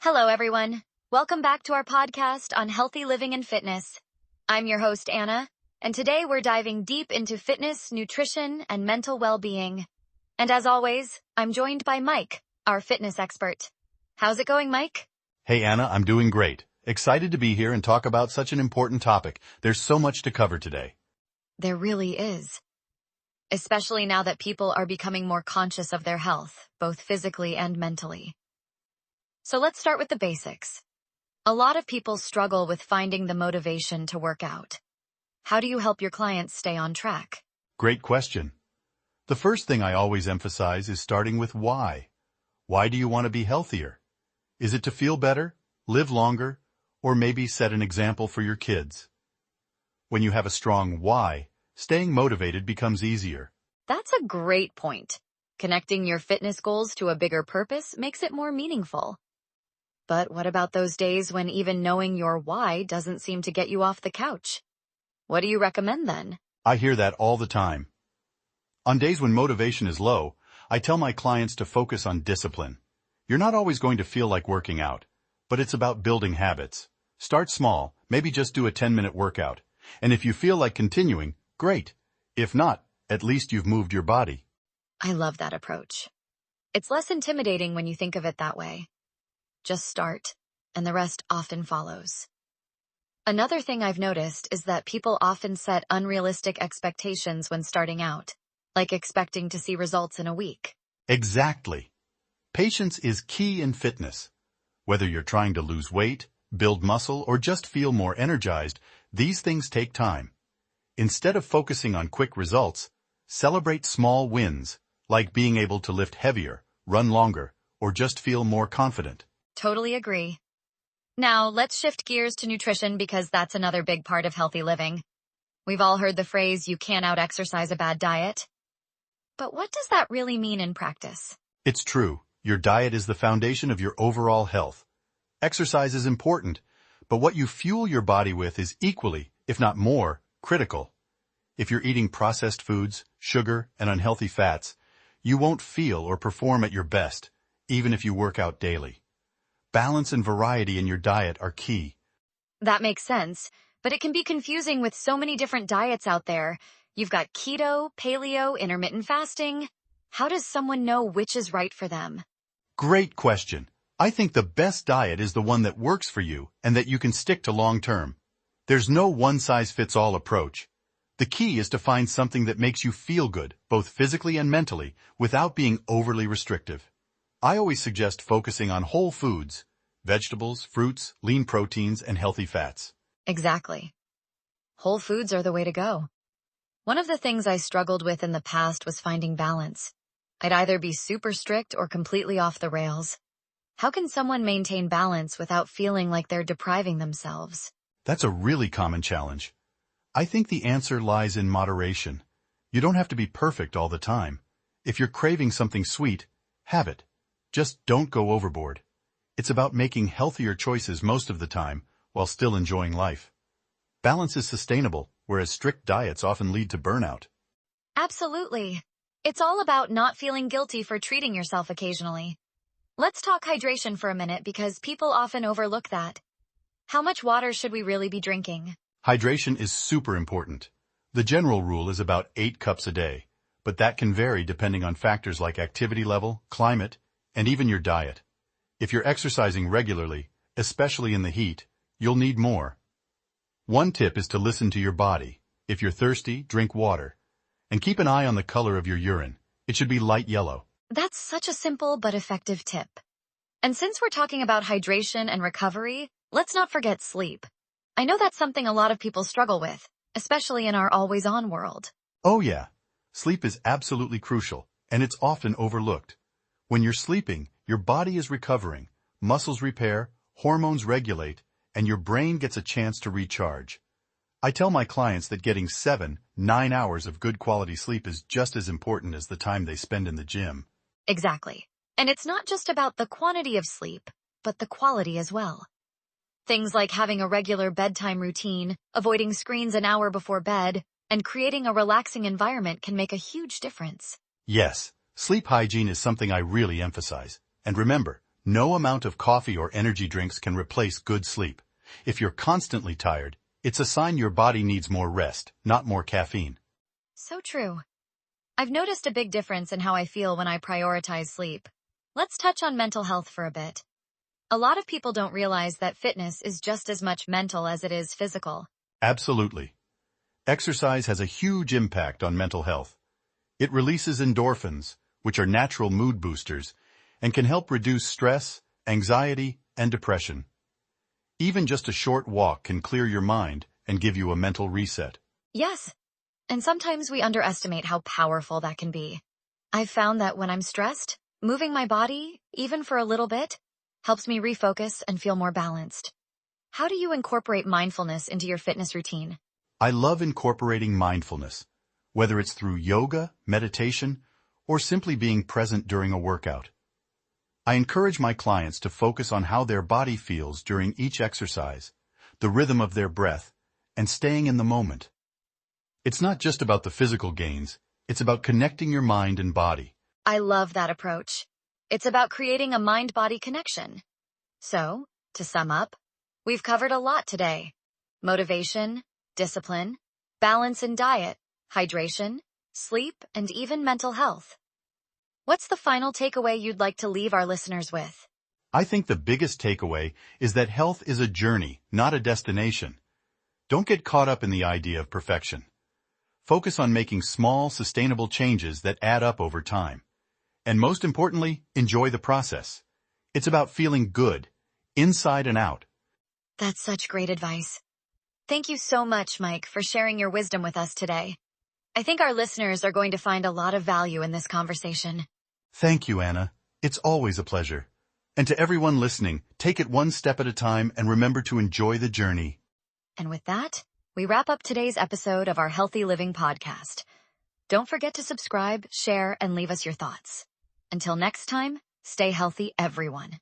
Hello, everyone. Welcome back to our podcast on healthy living and fitness. I'm your host, Anna, and today we're diving deep into fitness, nutrition, and mental well-being. And as always, I'm joined by Mike, our fitness expert. How's it going, Mike? Hey, Anna, I'm doing great. Excited to be here and talk about such an important topic. There's so much to cover today. There really is. Especially now that people are becoming more conscious of their health, both physically and mentally. So let's start with the basics. A lot of people struggle with finding the motivation to work out. How do you help your clients stay on track? Great question. The first thing I always emphasize is starting with why. Why do you want to be healthier? Is it to feel better, live longer, or maybe set an example for your kids? When you have a strong why, staying motivated becomes easier. That's a great point. Connecting your fitness goals to a bigger purpose makes it more meaningful. But what about those days when even knowing your why doesn't seem to get you off the couch? What do you recommend then? I hear that all the time. On days when motivation is low, I tell my clients to focus on discipline. You're not always going to feel like working out, but it's about building habits. Start small, maybe just do a 10-minute workout. And if you feel like continuing, great. If not, at least you've moved your body. I love that approach. It's less intimidating when you think of it that way. Just start, and the rest often follows. Another thing I've noticed is that people often set unrealistic expectations when starting out, like expecting to see results in a week. Exactly. Patience is key in fitness. Whether you're trying to lose weight, build muscle, or just feel more energized, these things take time. Instead of focusing on quick results, celebrate small wins, like being able to lift heavier, run longer, or just feel more confident. Totally agree. Now, let's shift gears to nutrition because that's another big part of healthy living. We've all heard the phrase, you can't out-exercise a bad diet. But what does that really mean in practice? It's true. Your diet is the foundation of your overall health. Exercise is important, but what you fuel your body with is equally, if not more, critical. If you're eating processed foods, sugar, and unhealthy fats, you won't feel or perform at your best, even if you work out daily. Balance and variety in your diet are key. That makes sense, but it can be confusing with so many different diets out there. You've got keto, paleo, intermittent fasting. How does someone know which is right for them? Great question. I think the best diet is the one that works for you and that you can stick to long term. There's no one-size-fits-all approach. The key is to find something that makes you feel good, both physically and mentally, without being overly restrictive. I always suggest focusing on whole foods, vegetables, fruits, lean proteins, and healthy fats. Exactly. Whole foods are the way to go. One of the things I struggled with in the past was finding balance. I'd either be super strict or completely off the rails. How can someone maintain balance without feeling like they're depriving themselves? That's a really common challenge. I think the answer lies in moderation. You don't have to be perfect all the time. If you're craving something sweet, have it. Just don't go overboard. It's about making healthier choices most of the time while still enjoying life. Balance is sustainable, whereas strict diets often lead to burnout. Absolutely. It's all about not feeling guilty for treating yourself occasionally. Let's talk hydration for a minute because people often overlook that. How much water should we really be drinking? Hydration is super important. The general rule is about 8 cups a day, but that can vary depending on factors like activity level, climate, and even your diet. If you're exercising regularly, especially in the heat, you'll need more. One tip is to listen to your body. If you're thirsty, drink water. And keep an eye on the color of your urine. It should be light yellow. That's such a simple but effective tip. And since we're talking about hydration and recovery, let's not forget sleep. I know that's something a lot of people struggle with, especially in our always-on world. Oh yeah, sleep is absolutely crucial, and it's often overlooked. When you're sleeping, your body is recovering, muscles repair, hormones regulate, and your brain gets a chance to recharge. I tell my clients that getting 7-9 hours of good quality sleep is just as important as the time they spend in the gym. Exactly. And it's not just about the quantity of sleep, but the quality as well. Things like having a regular bedtime routine, avoiding screens an hour before bed, and creating a relaxing environment can make a huge difference. Yes, sleep hygiene is something I really emphasize. And remember, No amount of coffee or energy drinks can replace good sleep. If you're constantly tired, it's a sign your body needs more rest, not more caffeine. So true. I've noticed a big difference in how I feel when I prioritize sleep. Let's touch on mental health for a bit. A lot of people don't realize that fitness is just as much mental as it is physical. Absolutely. Exercise has a huge impact on mental health. It releases endorphins, which are natural mood boosters, and can help reduce stress, anxiety, and depression. Even just a short walk can clear your mind and give you a mental reset. Yes, and sometimes we underestimate how powerful that can be. I've found that when I'm stressed, moving my body, even for a little bit, helps me refocus and feel more balanced. How do you incorporate mindfulness into your fitness routine? I love incorporating mindfulness, whether it's through yoga, meditation, or simply being present during a workout. I encourage my clients to focus on how their body feels during each exercise, the rhythm of their breath, and staying in the moment. It's not just about the physical gains, it's about connecting your mind and body. I love that approach. It's about creating a mind-body connection. So, to sum up, we've covered a lot today. Motivation, discipline, balance in diet, hydration, sleep, and even mental health. What's the final takeaway you'd like to leave our listeners with? I think the biggest takeaway is that health is a journey, not a destination. Don't get caught up in the idea of perfection. Focus on making small, sustainable changes that add up over time. And most importantly, enjoy the process. It's about feeling good, inside and out. That's such great advice. Thank you so much, Mike, for sharing your wisdom with us today. I think our listeners are going to find a lot of value in this conversation. Thank you, Anna. It's always a pleasure. And to everyone listening, take it one step at a time and remember to enjoy the journey. And with that, we wrap up today's episode of our Healthy Living podcast. Don't forget to subscribe, share, and leave us your thoughts. Until next time, stay healthy, everyone.